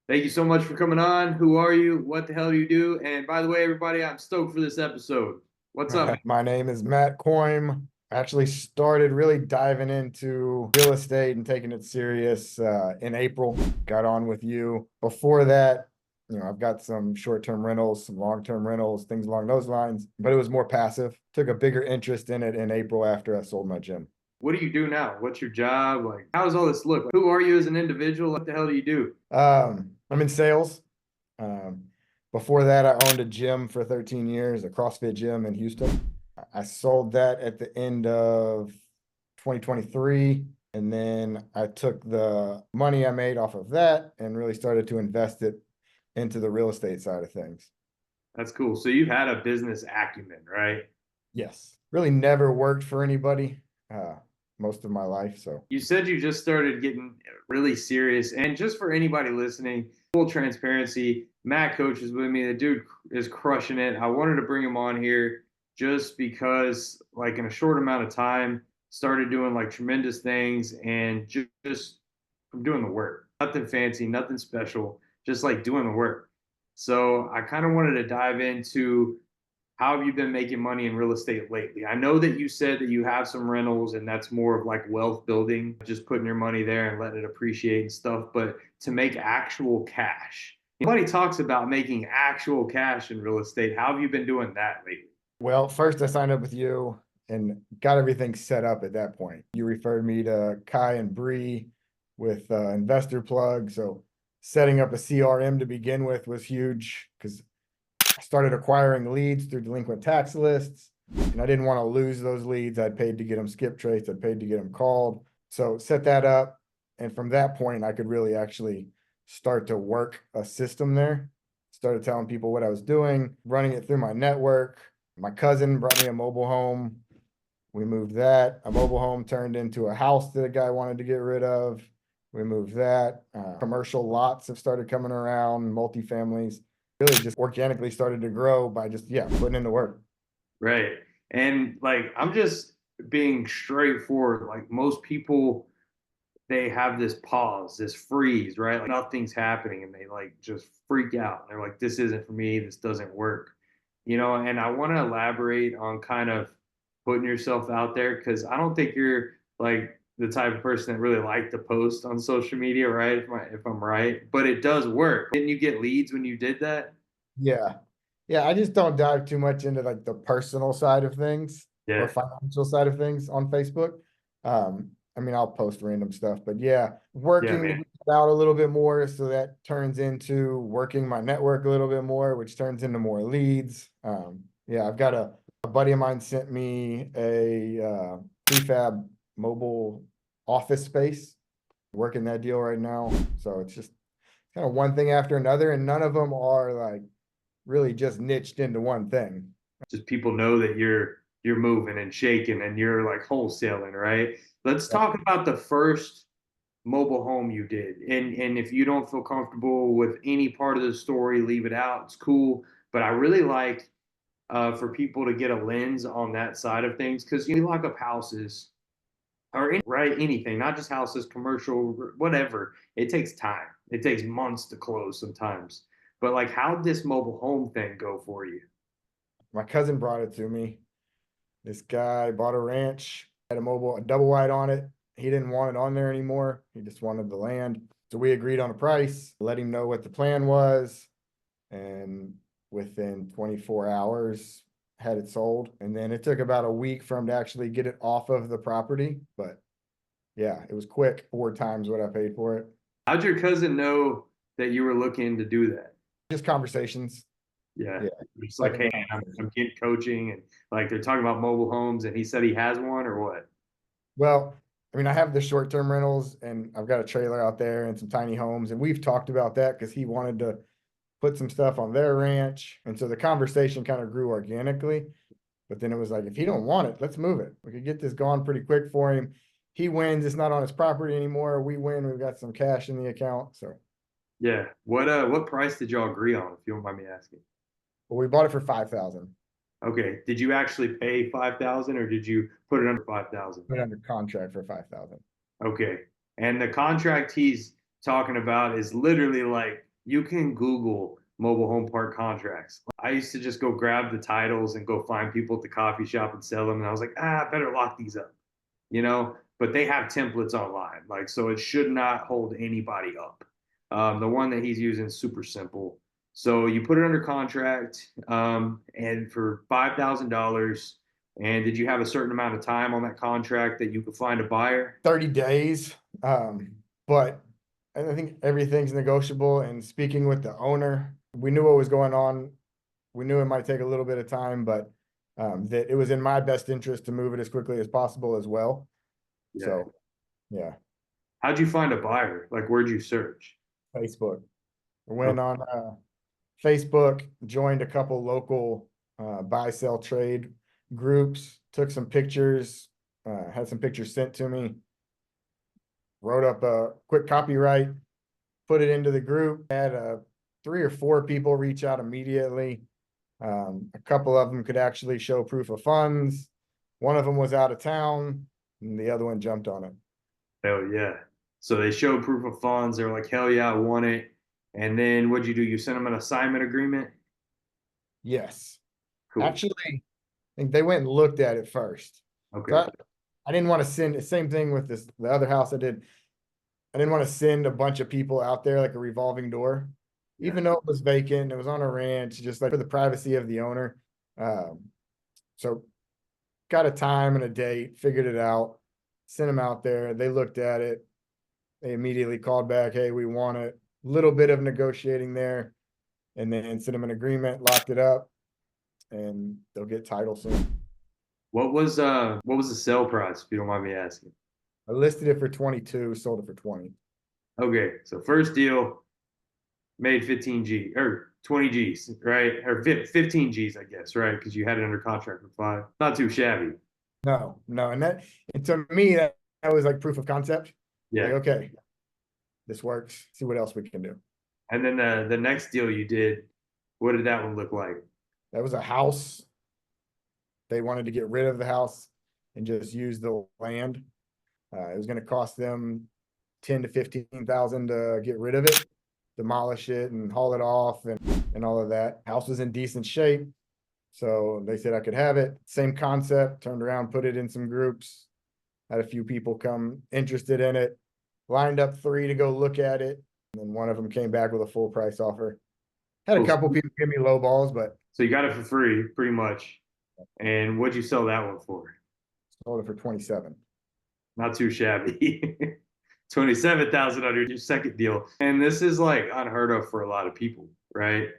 Thank you so much for coming on. Who are you? What the hell do you do? And by the way, everybody, I'm stoked for this episode. What's up, man? My name is Mat Koym. I actually started really diving into real estate and taking it serious in April. Got on with you. Before that, I've got some short-term rentals, some long-term rentals, things along those lines, but it was more passive. Took a bigger interest in it in April after I sold my gym. What do you do now? What's your job? Like, how does all this look? Like, who are you as an individual? What the hell do you do? I'm in sales. Um, Before that, I owned a gym for 13 years, a CrossFit gym in Houston. I sold that at the end of 2023. And then I took the money I made off of that and really started to invest it into the real estate side of things. That's cool. So you've had a business acumen, right? Yes. Really never worked for anybody uh, most of my life. So, You said you just started getting really serious. And just for anybody listening, full transparency, Matt coaches with me. The dude is crushing it. I wanted to bring him on here just because, like, in a short amount of time, started doing like tremendous things and just from doing the work. Nothing fancy, nothing special, just like doing the work. So I kind of wanted to dive into how have you been making money in real estate lately? I know that you said that you have some rentals and that's more of like wealth building, just putting your money there and letting it appreciate and stuff. But to make actual cash, nobody talks about making actual cash in real estate. How have you been doing that lately? well, first I signed up with you and got everything set up at that point. You referred me to Kai and Bree with Investor Plug. So setting up a CRM to begin with was huge because I started acquiring leads through delinquent tax lists, and I didn't want to lose those leads. I'd paid to get them skip traced. I'd paid to get them called. So set that up. And from that point, I could really actually start to work a system there. Started telling people what I was doing, running it through my network. My cousin brought me a mobile home. We moved that. A mobile home turned into a house that a guy wanted to get rid of. We moved that. Commercial lots have started coming around, multifamilies. Really just organically started to grow by just, yeah, putting in the work. Right. And like, I'm just being straightforward. Like, most people, they have this pause, this freeze, right? Like, nothing's happening and they like just freak out. They're like, this isn't for me. This doesn't work. And I want to elaborate on kind of putting yourself out there because I don't think you're like the type of person that really like to post on social media, right? If I'm right, but it does work. Didn't you get leads when you did that? Yeah. Yeah. I just don't dive too much into like the personal side of things or Yeah. financial side of things on Facebook. I mean, I'll post random stuff, but yeah, Yeah, working man. it out a little bit more. So that turns into working my network a little bit more, which turns into more leads. Yeah, I've got a buddy of mine sent me a prefab mobile office space, working that deal right now. So it's just kind of one thing after another, and none of them are like really just niched into one thing. Just people know that you're moving and shaking and you're like wholesaling, right? Let's Yeah. talk about the first mobile home you did. And if you don't feel comfortable with any part of the story, leave it out. It's cool. But I really like for people to get a lens on that side of things because you lock up houses or right anything, not just houses, commercial, whatever. It takes time. It takes months to close sometimes. But like, how'd this mobile home thing go for you? My cousin brought it to me. This guy bought a ranch, had a double wide on it. He didn't want it on there anymore. He just wanted the land. So we agreed on a price, let him know what the plan was. And within 24 hours, had it sold. And then it took about a week for him to actually get it off of the property. But yeah, it was quick, 4 times what I paid for it. How'd your cousin know that you were looking to do that? Just conversations. Yeah. Yeah. It's like, Second hey, I'm conversation. getting coaching and like they're talking about mobile homes and he said he has one or what? Well, I mean, I have the short-term rentals and I've got a trailer out there and some tiny homes, and we've talked about that because he wanted to put some stuff on their ranch. And so the conversation kind of grew organically. But then it was like, if he don't want it, let's move it. We could get this gone pretty quick for him. He wins, it's not on his property anymore. We win, we've got some cash in the account. So Yeah. What price did y'all agree on, if you don't mind me asking? but we bought it for 5,000, Okay. Did you actually pay 5,000 or did you put it under 5,000? put it under contract for 5,000. Okay. And the contract he's talking about is literally like you can Google mobile home park contracts. I used to just go grab the titles and go find people at the coffee shop and sell them. And I was like, I better lock these up, but they have templates online. Like, so it should not hold anybody up. The one that he's using is super simple. So you put it under contract, and for $5,000. And did you have a certain amount of time on that contract that you could find a buyer? 30 days. But I think everything's negotiable. And speaking with the owner, we knew what was going on. We knew it might take a little bit of time, but that it was in my best interest to move it as quickly as possible as well. Yeah. So, yeah, How'd you find a buyer? Like, where'd you search? Facebook. Went on Facebook, joined a couple local buy, sell, trade groups, took some pictures, had some pictures sent to me, wrote up a quick copyright, put it into the group, had 3 or 4 people reach out immediately. A couple of them could actually show proof of funds. One of them was out of town, and the other one jumped on it. Hell yeah. So they showed proof of funds. They were like, hell yeah, I want it. And then what'd you do? You sent them an assignment agreement? Yes. Cool. Actually, I think they went and looked at it first. Okay. So I didn't want to send the same thing with the other house I did. I didn't want to send a bunch of people out there like a revolving door, Yeah. even though it was vacant, it was on a ranch, just like for the privacy of the owner. So got a time and a date, figured it out, sent them out there. They looked at it. They immediately called back, hey, we want it. Little bit of negotiating there, and then sent them an agreement, locked it up, and they'll get title soon. What was the sale price, if you don't mind me asking? I listed it for 22, sold it for 20. Okay, so first deal made 15G or 20 G's, right? Or 15 G's, I guess, right? Because you had it under contract for 5. Not too shabby. No, and to me, that was like proof of concept. Yeah. Like, okay, this works. See what else we can do. And then the next deal you did, what did that one look like? That was a house. They wanted to get rid of the house and just use the land. It was going to cost them 10 to 15,000 to get rid of it, demolish it, and haul it off, and all of that. House was in decent shape, so they said I could have it. Same concept. Turned around, put it in some groups. Had a few people come interested in it. Lined up 3 to go look at it, and then one of them came back with a full price offer. Had a Cool. couple people give me low balls, but So you got it for free, pretty much. And what'd you sell that one for? sold it for 27. Not too shabby. 27,000 under your second deal. And this is like unheard of for a lot of people, right?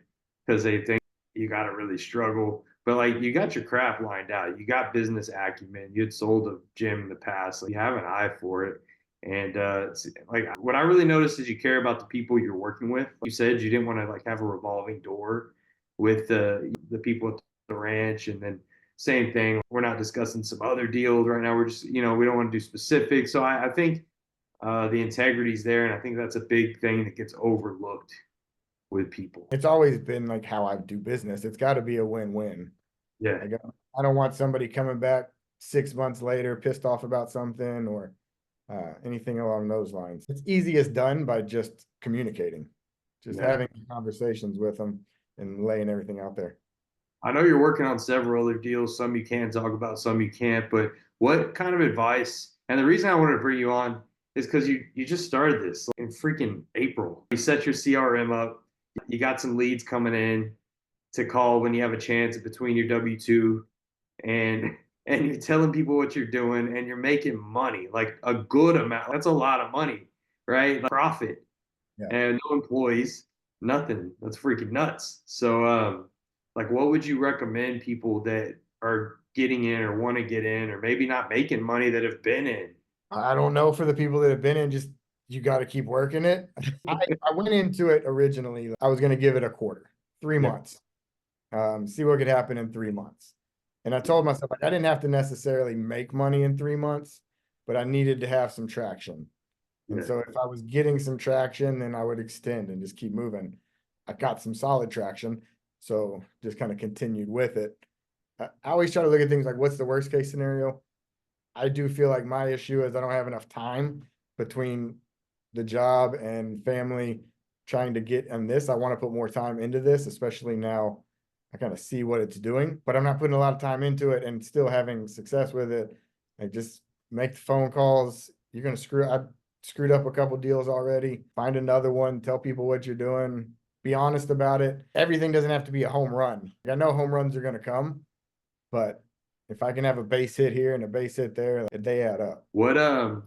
Because they think you got to really struggle. But like you got your craft lined out. You got business acumen. You had sold a gym in the past. Like, you have an eye for it. And like what I really noticed is you care about the people you're working with. You said you didn't want to like have a revolving door with the people at the ranch, and then same thing. We're not discussing some other deals right now. We're just, we don't want to do specifics. So I think the integrity's there, and I think that's a big thing that gets overlooked with people. It's always been like how I do business. It's got to be a win-win. Yeah. Like, I don't want somebody coming back 6 months later pissed off about something or anything along those lines. It's easiest done by just communicating, just having conversations with them and laying everything out there. I know you're working on several other deals. Some you can talk about, some you can't. But what kind of advice? And the reason I wanted to bring you on is because you just started this in freaking April. You set your CRM up. You got some leads coming in to call when you have a chance between your W-2, and you're telling people what you're doing, and you're making money, like a good amount. That's a lot of money, right? Like profit. Yeah. And no employees, nothing. That's freaking nuts. So, like, what would you recommend people that are getting in or want to get in, or maybe not making money, that have been in? I don't know, for the people that have been in, just you got to keep working it. I went into it originally. I was going to give it a quarter, 3 months, see what could happen in 3 months. And I told myself, like, I didn't have to necessarily make money in 3 months, but I needed to have some traction. And so if I was getting some traction, then I would extend and just keep moving. I got some solid traction, so just kind of continued with it. I always try to look at things like, what's the worst case scenario? I do feel like my issue is I don't have enough time between the job and family trying to get on this. I want to put more time into this, especially now I kind of see what it's doing, but I'm not putting a lot of time into it and still having success with it. Like, just make the phone calls. You're going to I've screwed up a couple deals already. Find another one, tell people what you're doing, be honest about it. Everything doesn't have to be a home run. I know home runs are going to come, but if I can have a base hit here and a base hit there, they add up.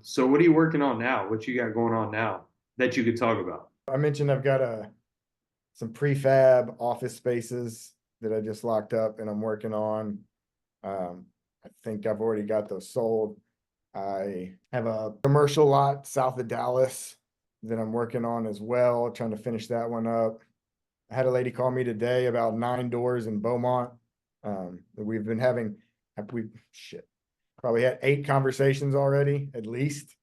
So what are you working on now? What you got going on now that you could talk about? I mentioned I've got some prefab office spaces that I just locked up and I'm working on. I think I've already got those sold. I have a commercial lot south of Dallas that I'm working on as well, trying to finish that one up. I had a lady call me today about 9 doors in Beaumont. We've been having, probably had 8 conversations already, at least,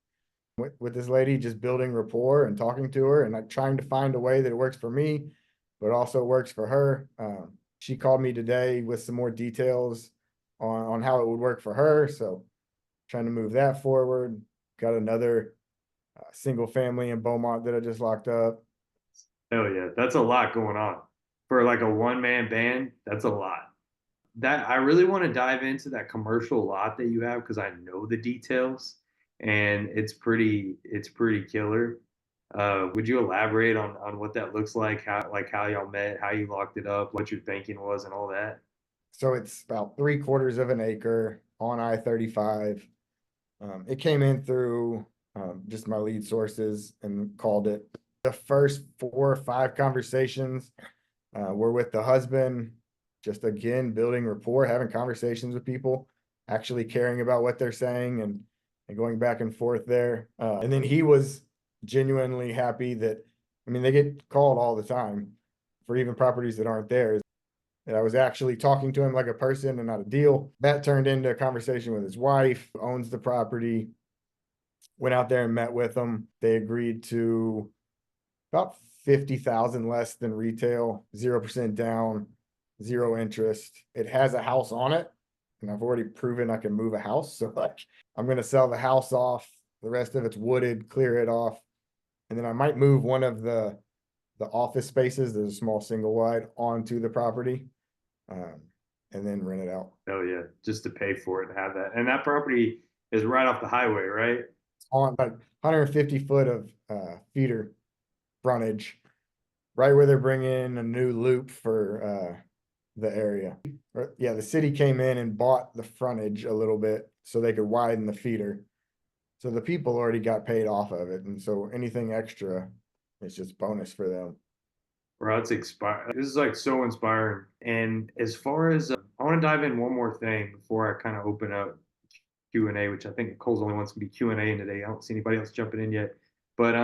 with this lady, just building rapport and talking to her and like trying to find a way that it works for me, but also works for her. She called me today with some more details on how it would work for her. So trying to move that forward. Got another single family in Beaumont that I just locked up. Hell yeah, that's a lot going on. For like a one-man band, that's a lot. That I really want to dive into that commercial lot that you have because I know the details and it's pretty killer. Would you elaborate on what that looks like how y'all met, how you locked it up, what your thinking was, and all that? So it's about 3/4 of an acre on I-35. It came in through just my lead sources and called it. The first 4 or 5 conversations were with the husband, just again, building rapport, having conversations with people, actually caring about what they're saying and going back and forth there. And then he was genuinely happy that, I mean, they get called all the time for even properties that aren't theirs. And I was actually talking to him like a person and not a deal. That turned into a conversation with his wife, who owns the property. Went out there and met with them. They agreed to about 50,000 less than retail, 0% down, 0 interest. It has a house on it, and I've already proven I can move a house. So like, I'm gonna sell the house off. The rest of it's wooded, clear it off, and then I might move one of the office spaces. There's a small single wide onto the property, and then rent it out. Oh yeah, just to pay for it to have that. And that property is right off the highway, right? It's on like 150 foot of feeder frontage, right where they're bringing a new loop for the area. Yeah, the city came in and bought the frontage a little bit so they could widen the feeder. So the people already got paid off of it, and so anything extra is just bonus for them. Bro, it's inspiring. This is like so inspiring. And as far as I want to dive in one more thing before I kind of open up Q&A, which I think Cole's only wants to be Q&A in today. I don't see anybody else jumping in yet. But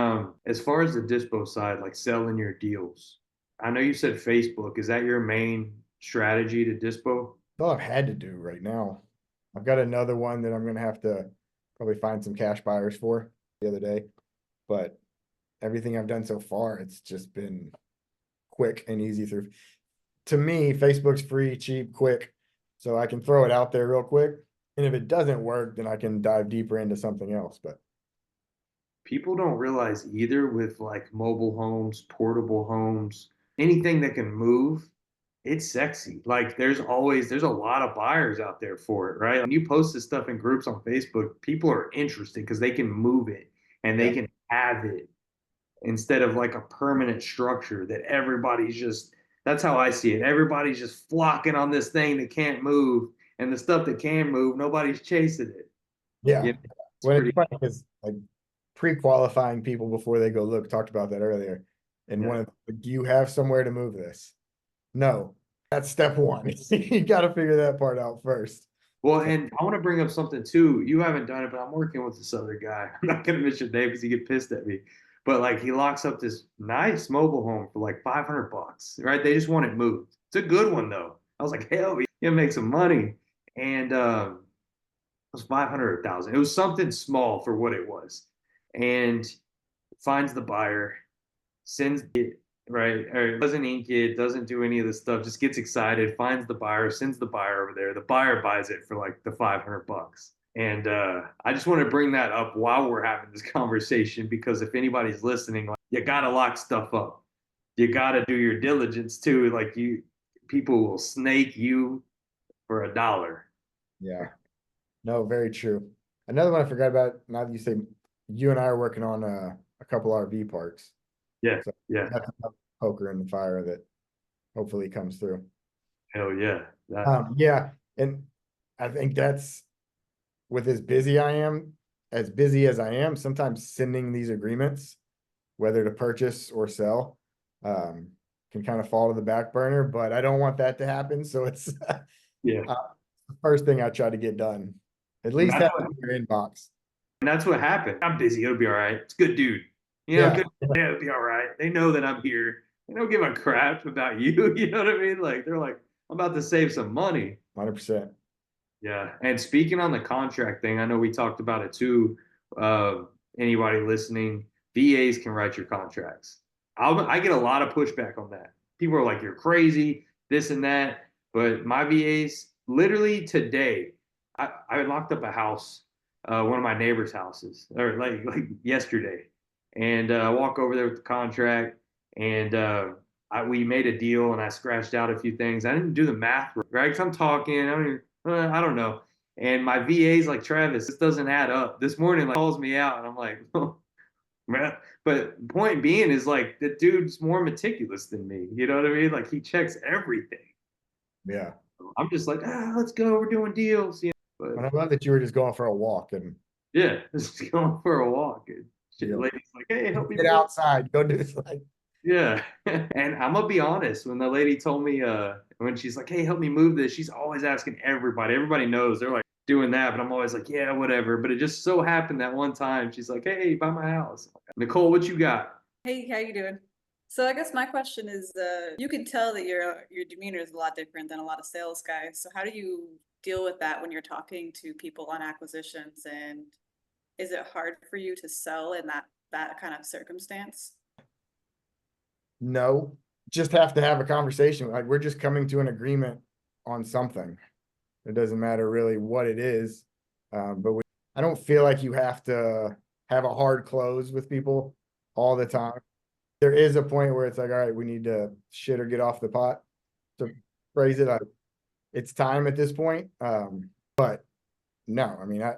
as far as the dispo side, like selling your deals, I know you said Facebook. Is that your main strategy to dispo? That's all I've had to do right now. I've got another one that I'm gonna have to probably find some cash buyers for the other day. But everything I've done so far, it's just been quick and easy through. To me, Facebook's free, cheap, quick. So I can throw it out there real quick. And if it doesn't work, then I can dive deeper into something else. But People don't realize either with like mobile homes, portable homes, anything that can move, it's sexy. Like there's a lot of buyers out there for it, right? When you post this stuff in groups on Facebook, people are interested because they can move it and they yeah, can have it instead of like a permanent structure that everybody's just that's how I see it. Everybody's just flocking on this thing that can't move, and the stuff that can move, nobody's chasing it. yeah. You know, it's When it's pretty funny because like pre-qualifying people before they go look, talked about that earlier. And yeah. one of do you have somewhere to move this? No. That's step one. You got to figure that part out first. Well, So, and I want to bring up something too. You haven't done it, but I'm working with this other guy. I'm not gonna mention name because he get pissed at me. But like he locks up this nice mobile home for like $500, right? They just want it moved. It's a good one though. I was like, hell, you make some money. And it was 500,000. It was something small for what it was. And finds the buyer, sends it, right? Or doesn't ink it, doesn't do any of this stuff, just gets excited, finds the buyer, sends the buyer over there. The buyer buys it for like the $500. And I just want to bring that up while we're having this conversation because if anybody's listening, like you gotta lock stuff up. you got to do your diligence too. Like people will snake you for $1. Yeah. No, very true. Another one I forgot about, now that you say, you and I are working on a couple RV parks. Yeah, So yeah, that's another poker in the fire that hopefully comes through. hell yeah. Yeah, and I think that's, with as busy as I am, sometimes sending these agreements, whether to purchase or sell, can kind of fall to the back burner, but I don't want that to happen. So it's Yeah. the first thing I try to get done. At And least that's have what, it in your inbox. and that's what happened. I'm busy. It'll be all right. It's a good dude. Yeah, Good. Yeah, it'll be all right. They know that I'm here. They don't give a crap about you. You know what I mean? Like they're like, I'm about to save some money. 100%. Yeah. And speaking on the contract thing, I know we talked about it too. Anybody listening, VAs can write your contracts. I get a lot of pushback on that. People are like, you're crazy, this and that. But my VAs, literally today, I locked up a house, one of my neighbor's houses, or like yesterday. And I walk over there with the contract, and we made a deal, and I scratched out a few things. I didn't do the math right because I'm talking. I don't know. And my VA's like, Travis, this doesn't add up. This morning, like, calls me out, and I'm like, oh, man. But point being is like the dude's more meticulous than me. You know what I mean? Like he checks everything. Yeah. I'm just like, let's go. We're doing deals. And But I love that you were just going for a walk and yeah, just going for a walk. And you know, lady's like, hey, help me get move. outside, go do something. Yeah. And I'm gonna be honest, when the lady told me when she's like, hey, help me move this, she's always asking everybody. Everybody knows they're like doing that, but I'm always like, yeah, whatever. But it just so happened that one time she's like, hey, buy my house. Nicole, what you got? Hey, how you doing? So I guess my question is, you can tell that your demeanor is a lot different than a lot of sales guys. So how do you deal with that when you're talking to people on acquisitions? And is it hard for you to sell in that kind of circumstance? No, just have to have a conversation. Like we're just coming to an agreement on something. It doesn't matter really what it is. I don't feel like you have to have a hard close with people all the time. There is a point where it's like, all right, we need to shit or get off the pot, to phrase it. It's time at this point. But no, I mean, I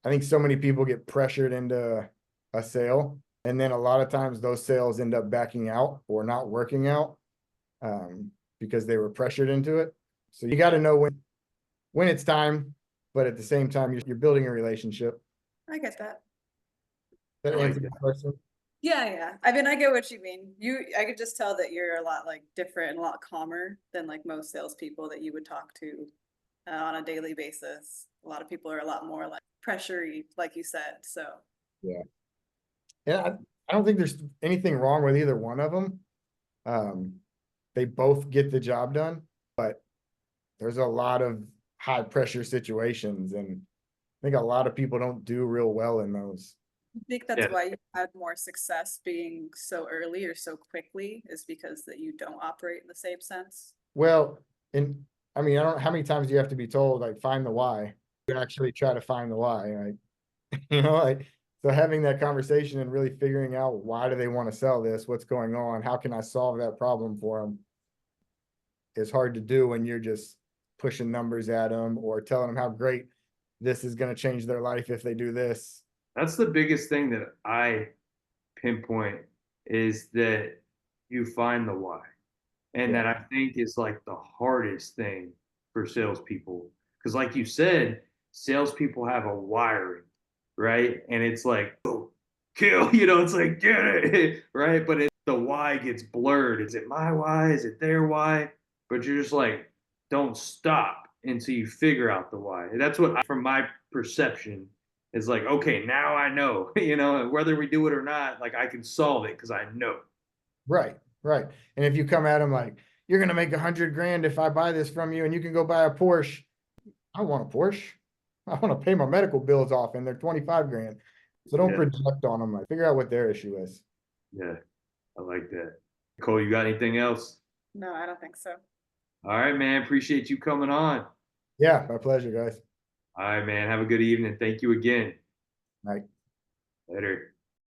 think so many people get pressured into a sale, and then a lot of times those sales end up backing out or not working out, because they were pressured into it. So you got to know when it's time, but at the same time, you're building a relationship. I get that. That I like answers the that. question. Yeah. I mean, I get what you mean. I could just tell that you're a lot like different and a lot calmer than like most salespeople that you would talk to on a daily basis. A lot of people are a lot more like pressury, like you said. So Yeah. Yeah, I don't think there's anything wrong with either one of them. They both get the job done, but there's a lot of high pressure situations, and I think a lot of people don't do real well in those. I think that's Yeah. why you had more success being so early or so quickly, is because that you don't operate in the same sense. Well, and I mean, I don't, how many times do you have to be told, like, find the why? You actually try to find the why, right? Like, so having that conversation and really figuring out why do they want to sell this? What's going on? How can I solve that problem for them? Is hard to do when you're just pushing numbers at them or telling them how great this is going to change their life if they do this. That's the biggest thing that I pinpoint is that you find the why. And that Yeah. I think is like the hardest thing for salespeople. Because, like you said, salespeople have a wiring, right? And it's like, oh, kill, it's like, get it, right? But the why gets blurred. Is it my why? Is it their why? But you're just like, don't stop until you figure out the why. And that's what, from my perception, is like, okay, now I know, whether we do it or not, like I can solve it because I know. Right. Right. And if you come at them like, you're going to make 100 grand if I buy this from you and you can go buy a Porsche. I don't want a Porsche. I want to pay my medical bills off and they're 25 grand. So don't Yeah, project on them. Like figure out what their issue is. yeah, I like that. Cole, you got anything else? No, I don't think so. All right, man. Appreciate you coming on. Yeah, my pleasure, guys. All right, man. Have a good evening. Thank you again. Night. Later.